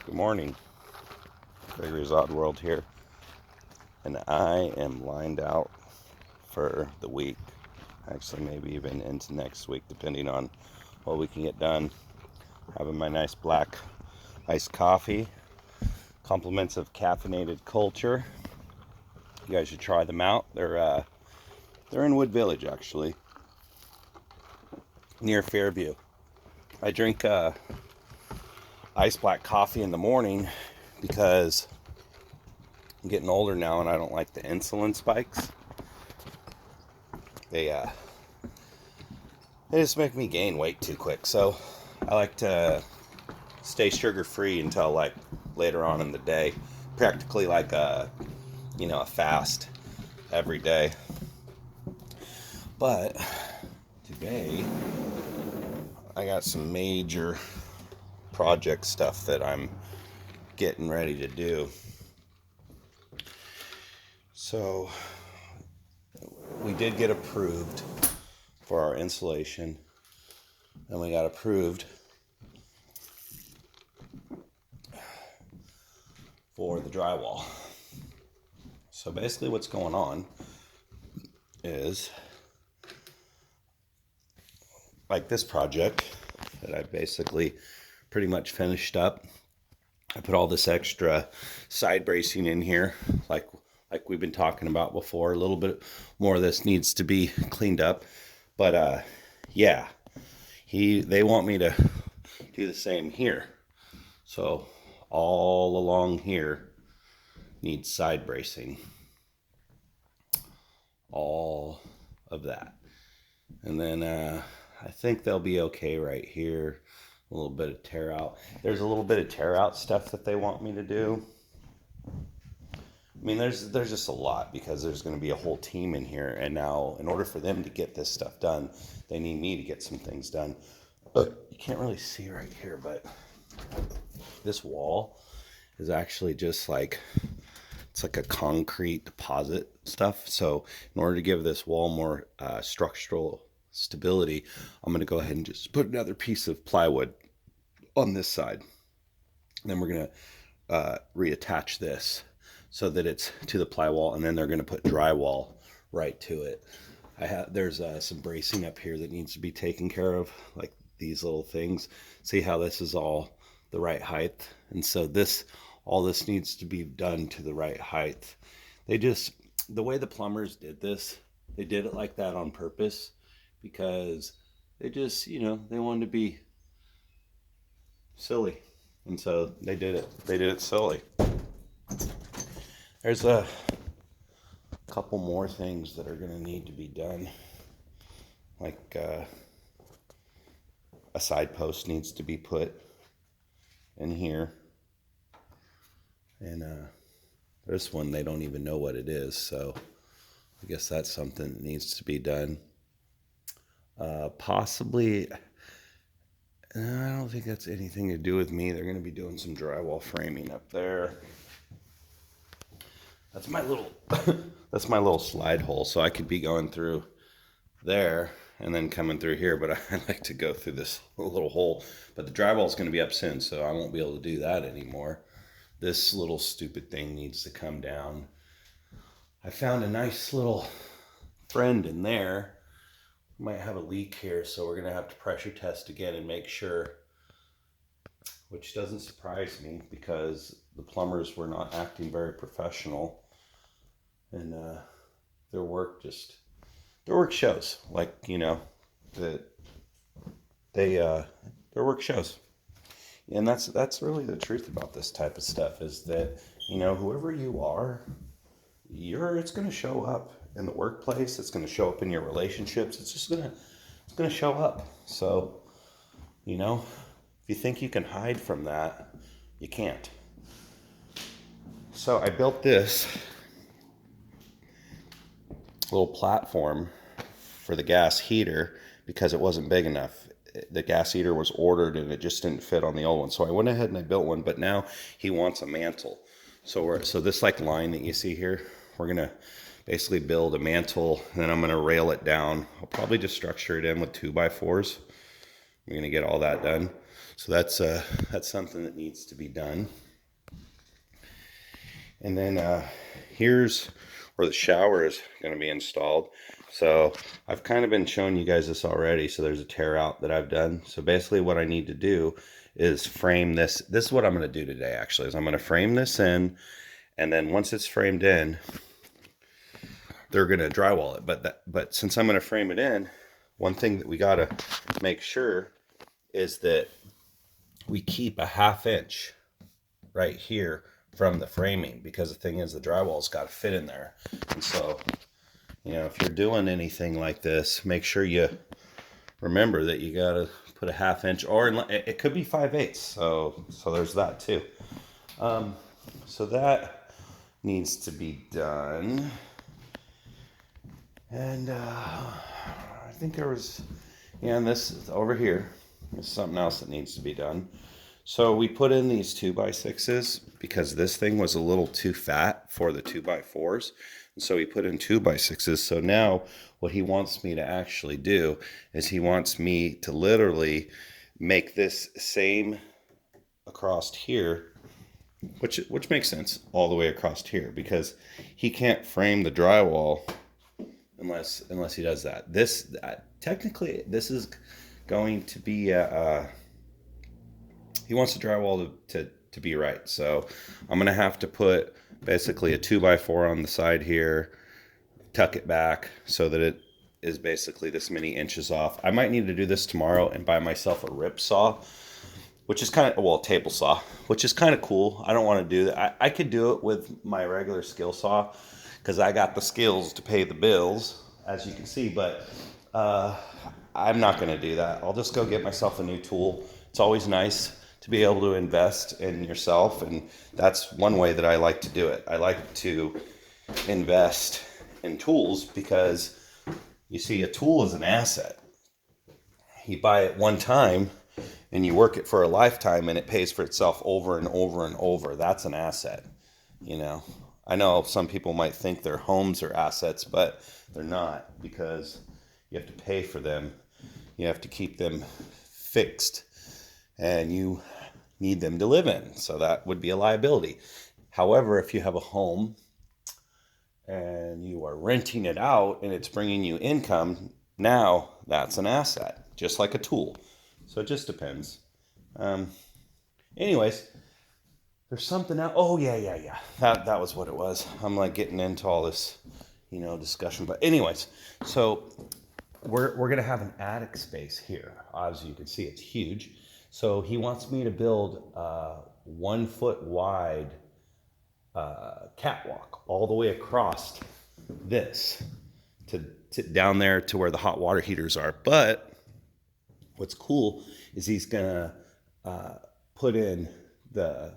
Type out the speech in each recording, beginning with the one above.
Good morning. Gregory's Odd World here, and I am lined out for the week. Actually, maybe even into next week, depending on what we can get done. Having my nice black iced coffee, compliments of caffeinated culture. You guys should try them out. They're in Wood Village, actually, near Fairview. I drink ice black coffee in the morning because I'm getting older now and I don't like the insulin spikes. They just make me gain weight too quick. So I like to stay sugar free until like later on in the day, practically like a fast every day. But today I got some major project stuff that I'm getting ready to do. So we did get approved for our insulation, and we got approved for the drywall. So basically what's going on is, like this project that I basically pretty much finished up, I put all this extra side bracing in here, like we've been talking about before. A little bit more of this needs to be cleaned up, but yeah, they want me to do the same here. So all along here needs side bracing, all of that, and then I think they'll be okay right here. A little bit of tear out. There's a little bit of tear out stuff that they want me to do. I mean, there's just a lot because there's going to be a whole team in here, and now in order for them to get this stuff done, they need me to get some things done. But you can't really see right here, but this wall is actually just like, it's like a concrete deposit stuff. So in order to give this wall more structural stability, I'm going to go ahead and just put another piece of plywood on this side. And then we're going to reattach this so that it's to the plywall, and then they're going to put drywall right to it. There's some bracing up here that needs to be taken care of, like these little things. See how this is all the right height, and so all this needs to be done to the right height. The way the plumbers did this, they did it like that on purpose, because they just, they wanted to be silly, and so they did it silly. There's a couple more things that are going to need to be done, like a side post needs to be put in here, and this one they don't even know what it is, so I guess that's something that needs to be done. Possibly, I don't think that's anything to do with me. They're going to be doing some drywall framing up there. That's my little slide hole, so I could be going through there and then coming through here, but I like to go through this little hole. But the drywall is going to be up soon, so I won't be able to do that anymore. This little stupid thing needs to come down. I found a nice little friend in there. We might have a leak here, so we're going to have to pressure test again and make sure, which doesn't surprise me because the plumbers were not acting very professional, and their work shows, like, that their work shows. And that's really the truth about this type of stuff, is that, whoever you are, it's going to show up in the workplace. It's going to show up in your relationships. It's going to show up. So, if you think you can hide from that, you can't. So I built this little platform for the gas heater because it wasn't big enough. The gas heater was ordered and it just didn't fit on the old one. So I went ahead and I built one, but now he wants a mantle. So this like line that you see here, we're going to basically build a mantle, and then I'm going to rail it down. I'll probably just structure it in with 2x4s, We're going to get all that done. So that's something that needs to be done. And then here's where the shower is going to be installed. So I've kind of been showing you guys this already. So there's a tear out that I've done. So basically what I need to do is frame this. This is what I'm going to do today, actually, is I'm going to frame this in. And then once it's framed in, they're going to drywall it. But since I'm going to frame it in, one thing that we got to make sure is that we keep a 1/2 inch right here from the framing, because the thing is, the drywall's got to fit in there. And so, you know, if you're doing anything like this, make sure you remember that you got to put a 1/2 inch, or it could be 5/8. So there's that too. So that needs to be done. And I think there was, yeah, and this over here is something else that needs to be done. So we put in these 2x6s because this thing was a little too fat for the 2x4s. And so we put in 2x6s. So now what he wants me to actually do is he wants me to literally make this same across here, which makes sense, all the way across here, because he can't frame the drywall unless he does that. This technically, this is going to be he wants the drywall to be right. So I'm gonna have to put basically a 2x4 on the side here, tuck it back so that it is basically this many inches off. I might need to do this tomorrow and buy myself a rip saw, which is kind of, well, table saw, which is kind of cool. I don't want to do that. I could do it with my regular skill saw because I got the skills to pay the bills, as you can see, but I'm not going to do that. I'll just go get myself a new tool. It's always nice to be able to invest in yourself, and that's one way that I like to do it. I like to invest in tools because, you see, a tool is an asset. You buy it one time and you work it for a lifetime, and it pays for itself over and over and over. That's an asset, you know. I know some people might think their homes are assets, but they're not, because you have to pay for them. You have to keep them fixed, and you need them to live in. So that would be a liability. However, if you have a home and you are renting it out and it's bringing you income, now that's an asset, just like a tool. So it just depends. Anyways, there's something else. Oh, yeah. That was what it was. I'm like getting into all this, discussion. But anyways, so we're going to have an attic space here. As you can see, it's huge. So he wants me to build a 1 foot wide catwalk all the way across this to down there to where the hot water heaters are. But what's cool is he's gonna put in the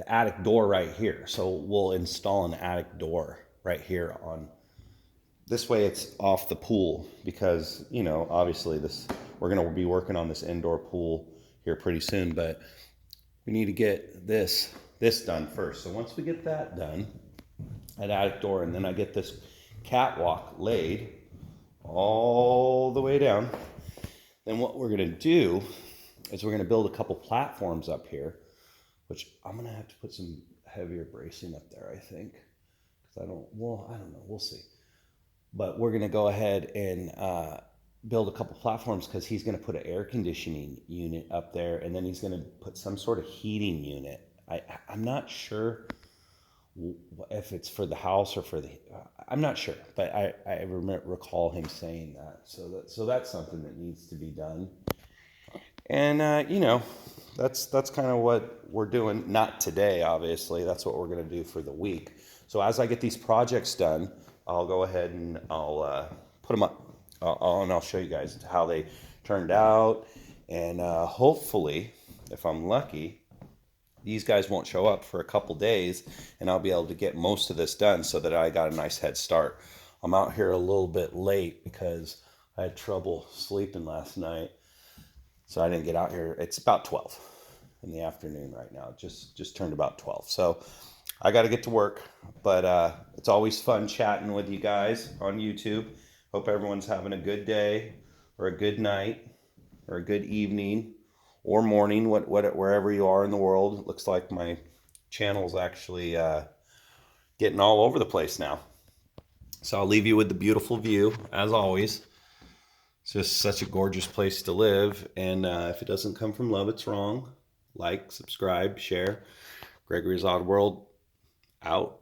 attic door right here. So we'll install an attic door right here on this way. It's off the pool because, obviously we're going to be working on this indoor pool here pretty soon, but we need to get this done first. So once we get that done, an attic door, and then I get this catwalk laid all the way down, then what we're going to do is we're going to build a couple platforms up here, which I'm going to have to put some heavier bracing up there, I think. Because I don't know. We'll see. But we're going to go ahead and build a couple platforms because he's going to put an air conditioning unit up there, and then he's going to put some sort of heating unit. I'm not sure if it's for the house or for the... I'm not sure, but I recall him saying that. So that's something that needs to be done. And, that's kind of what we're doing. Not today, obviously. That's what we're going to do for the week. So as I get these projects done, I'll go ahead and I'll put them up. And I'll show you guys how they turned out. And hopefully, if I'm lucky, these guys won't show up for a couple days, and I'll be able to get most of this done so that I got a nice head start. I'm out here a little bit late because I had trouble sleeping last night. So I didn't get out here. It's about 12 in the afternoon right now. Just turned about 12. So I got to get to work. But it's always fun chatting with you guys on YouTube. Hope everyone's having a good day or a good night. or a good evening or morning, wherever you are in the world. It looks like my channel's actually getting all over the place now. So I'll leave you with the beautiful view, as always. It's just such a gorgeous place to live. And if it doesn't come from love, it's wrong. Like, subscribe, share. Gregory's Odd World, out.